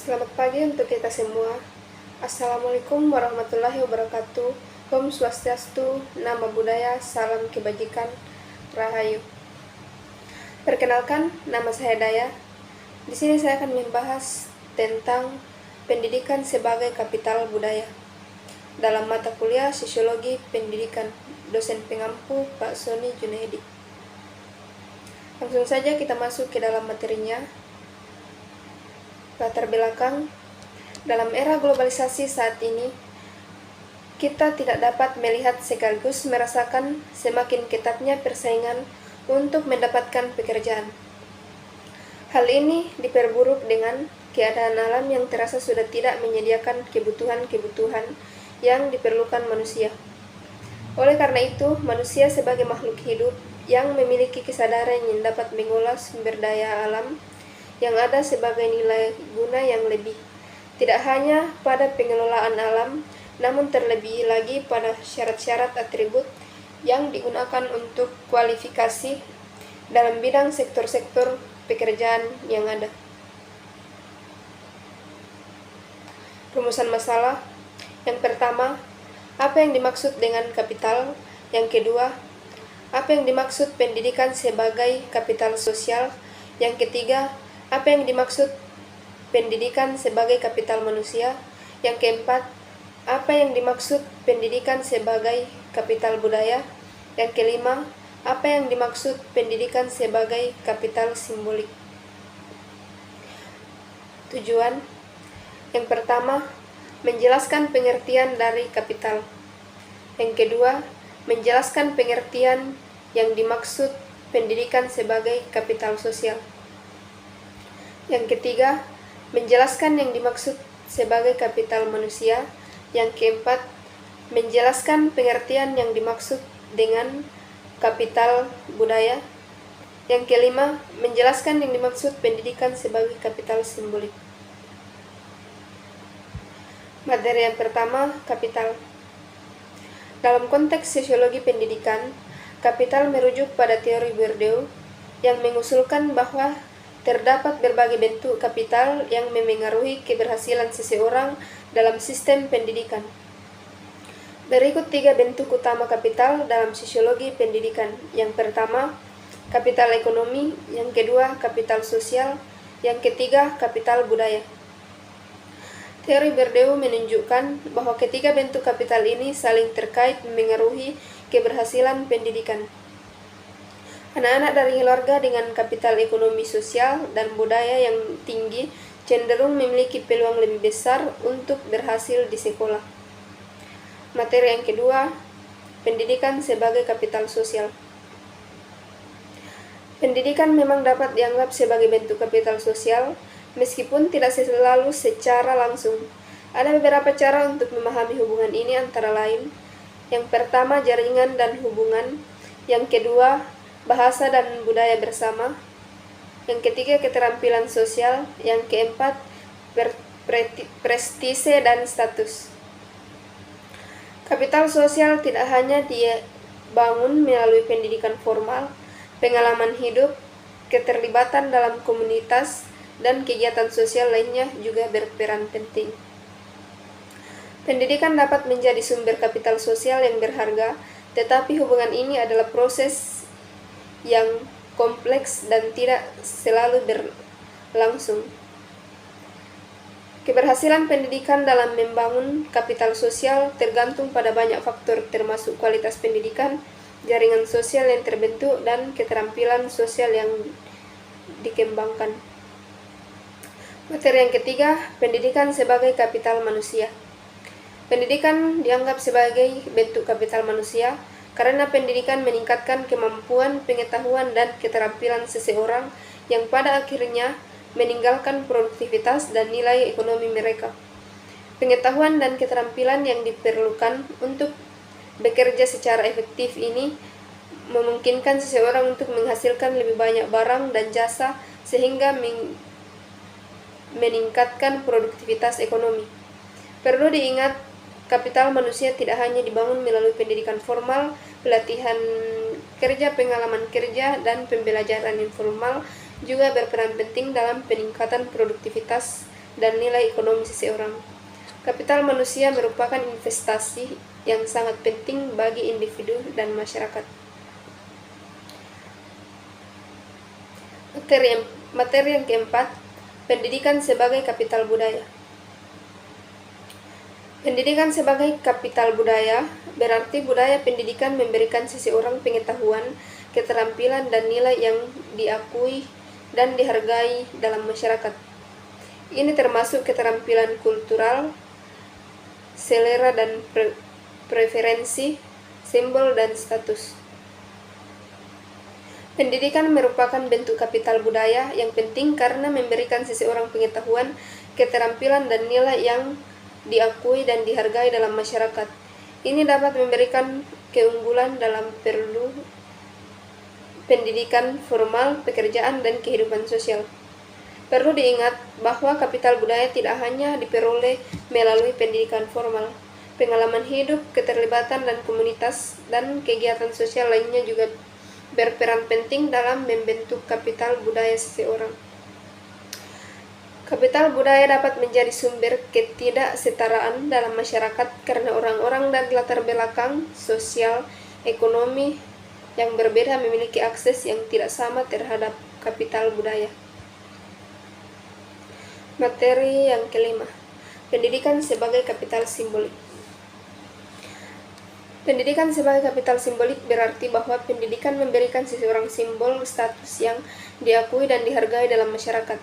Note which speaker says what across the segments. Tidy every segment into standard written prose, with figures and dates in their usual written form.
Speaker 1: Selamat pagi untuk kita semua. Assalamualaikum warahmatullahi wabarakatuh. Om Swastiastu, Nama Budaya, Salam Kebajikan, Rahayu. Perkenalkan, nama saya Daya. Di sini saya akan membahas tentang pendidikan sebagai kapital budaya dalam mata kuliah Sosiologi Pendidikan, dosen pengampu Pak Sony Junaidi. Langsung saja kita masuk ke dalam materinya. Latar belakang, dalam era globalisasi saat ini, kita tidak dapat melihat sekaligus merasakan semakin ketatnya persaingan untuk mendapatkan pekerjaan. Hal ini diperburuk dengan keadaan alam yang terasa sudah tidak menyediakan kebutuhan-kebutuhan yang diperlukan manusia. Oleh karena itu, manusia sebagai makhluk hidup yang memiliki kesadaran yang dapat mengolah sumber daya alam yang ada sebagai nilai guna yang lebih, tidak hanya pada pengelolaan alam, namun terlebih lagi pada syarat-syarat atribut yang digunakan untuk kualifikasi dalam bidang sektor-sektor pekerjaan yang ada. Rumusan masalah. Yang pertama, apa yang dimaksud dengan kapital? Yang kedua, apa yang dimaksud pendidikan sebagai kapital sosial? Yang ketiga, apa yang dimaksud pendidikan sebagai kapital manusia? Yang keempat, apa yang dimaksud pendidikan sebagai kapital budaya? Yang kelima, apa yang dimaksud pendidikan sebagai kapital simbolik? Tujuan. Yang pertama, menjelaskan pengertian dari kapital. Yang kedua, menjelaskan pengertian yang dimaksud pendidikan sebagai kapital sosial. Yang ketiga, menjelaskan yang dimaksud sebagai kapital manusia. Yang keempat, menjelaskan pengertian yang dimaksud dengan kapital budaya. Yang kelima, menjelaskan yang dimaksud pendidikan sebagai kapital simbolik. Materi yang pertama, kapital. Dalam konteks sosiologi pendidikan, kapital merujuk pada teori Bourdieu yang mengusulkan bahwa terdapat berbagai bentuk kapital yang memengaruhi keberhasilan seseorang dalam sistem pendidikan. Berikut 3 bentuk utama kapital dalam sosiologi pendidikan. Yang pertama, kapital ekonomi. Yang kedua, kapital sosial. Yang ketiga, kapital budaya. Teori Bourdieu menunjukkan bahwa ketiga bentuk kapital ini saling terkait memengaruhi keberhasilan pendidikan. Anak-anak dari keluarga dengan kapital ekonomi sosial dan budaya yang tinggi cenderung memiliki peluang lebih besar untuk berhasil di sekolah. Materi yang kedua, pendidikan sebagai kapital sosial. Pendidikan memang dapat dianggap sebagai bentuk kapital sosial, meskipun tidak selalu secara langsung. Ada beberapa cara untuk memahami hubungan ini, antara lain: yang pertama, jaringan dan hubungan. Yang kedua, bahasa dan budaya bersama. Yang ketiga, keterampilan sosial. Yang keempat, prestise dan status. Kapital sosial tidak hanya dibangun melalui pendidikan formal, pengalaman hidup, keterlibatan dalam komunitas, dan kegiatan sosial lainnya juga berperan penting. Pendidikan dapat menjadi sumber kapital sosial yang berharga, tetapi hubungan ini adalah proses yang kompleks dan tidak selalu berlangsung. Keberhasilan pendidikan dalam membangun kapital sosial tergantung pada banyak faktor, termasuk kualitas pendidikan, jaringan sosial yang terbentuk, dan keterampilan sosial yang dikembangkan. Materi yang ketiga, pendidikan sebagai kapital manusia. Pendidikan dianggap sebagai bentuk kapital manusia karena pendidikan meningkatkan kemampuan, pengetahuan, dan keterampilan seseorang yang pada akhirnya meninggalkan produktivitas dan nilai ekonomi mereka. Pengetahuan dan keterampilan yang diperlukan untuk bekerja secara efektif ini memungkinkan seseorang untuk menghasilkan lebih banyak barang dan jasa sehingga meningkatkan produktivitas ekonomi. Perlu diingat, kapital manusia tidak hanya dibangun melalui pendidikan formal, pelatihan kerja, pengalaman kerja, dan pembelajaran informal juga berperan penting dalam peningkatan produktivitas dan nilai ekonomi seseorang. Kapital manusia merupakan investasi yang sangat penting bagi individu dan masyarakat. Materi yang keempat, pendidikan sebagai kapital budaya. Pendidikan sebagai kapital budaya berarti budaya pendidikan memberikan seseorang pengetahuan, keterampilan, dan nilai yang diakui dan dihargai dalam masyarakat. Ini termasuk keterampilan kultural, selera dan preferensi, simbol, dan status. Pendidikan merupakan bentuk kapital budaya yang penting karena memberikan seseorang pengetahuan, keterampilan, dan nilai yang diakui dan dihargai dalam masyarakat. Ini dapat memberikan keunggulan dalam perlu pendidikan formal, pekerjaan, dan kehidupan sosial. Perlu diingat bahwa kapital budaya tidak hanya diperoleh melalui pendidikan formal. Pengalaman hidup, keterlibatan dan komunitas, dan kegiatan sosial lainnya juga berperan penting dalam membentuk kapital budaya seseorang. Kapital budaya dapat menjadi sumber ketidaksetaraan dalam masyarakat karena orang-orang dari latar belakang sosial, ekonomi yang berbeda memiliki akses yang tidak sama terhadap kapital budaya. Materi yang kelima, pendidikan sebagai kapital simbolik. Pendidikan sebagai kapital simbolik berarti bahwa pendidikan memberikan seseorang simbol status yang diakui dan dihargai dalam masyarakat.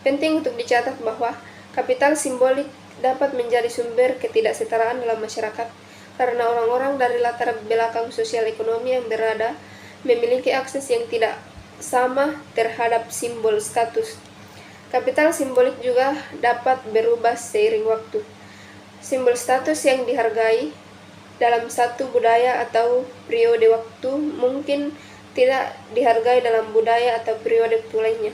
Speaker 1: Penting untuk dicatat bahwa kapital simbolik dapat menjadi sumber ketidaksetaraan dalam masyarakat karena orang-orang dari latar belakang sosial ekonomi yang berada memiliki akses yang tidak sama terhadap simbol status. Kapital simbolik juga dapat berubah seiring waktu. Simbol status yang dihargai dalam satu budaya atau periode waktu mungkin tidak dihargai dalam budaya atau periode waktu lainnya.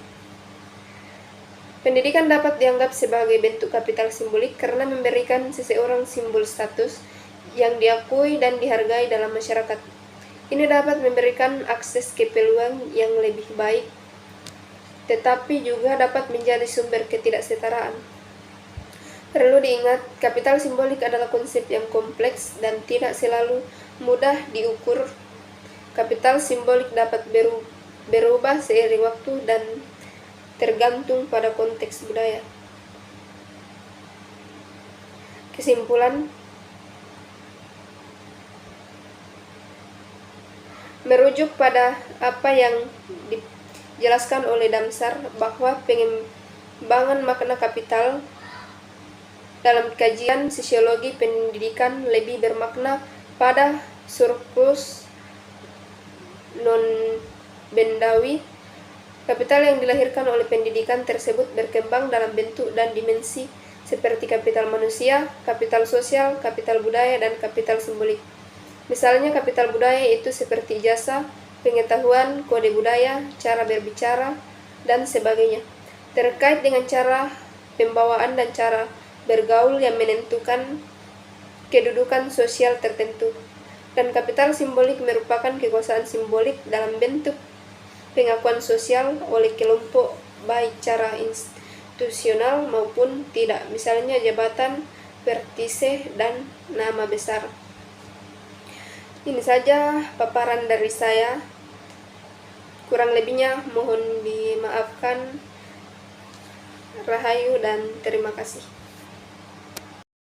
Speaker 1: Pendidikan dapat dianggap sebagai bentuk kapital simbolik karena memberikan seseorang simbol status yang diakui dan dihargai dalam masyarakat. Ini dapat memberikan akses ke peluang yang lebih baik, tetapi juga dapat menjadi sumber ketidaksetaraan. Perlu diingat, kapital simbolik adalah konsep yang kompleks dan tidak selalu mudah diukur. Kapital simbolik dapat berubah seiring waktu dan tergantung pada konteks budaya. Kesimpulan, merujuk pada apa yang dijelaskan oleh Damsar bahwa pengembangan makna kapital dalam kajian sosiologi pendidikan lebih bermakna pada surplus non-bendawi. Kapital yang dilahirkan oleh pendidikan tersebut berkembang dalam bentuk dan dimensi seperti kapital manusia, kapital sosial, kapital budaya, dan kapital simbolik. Misalnya kapital budaya itu seperti jasa, pengetahuan, kode budaya, cara berbicara, dan sebagainya. Terkait dengan cara pembawaan dan cara bergaul yang menentukan kedudukan sosial tertentu. Dan kapital simbolik merupakan kekuasaan simbolik dalam bentuk pengakuan sosial oleh kelompok baik secara institusional maupun tidak, misalnya jabatan, vertise, dan nama besar. Ini saja paparan dari saya. Kurang lebihnya mohon dimaafkan. Rahayu dan terima kasih.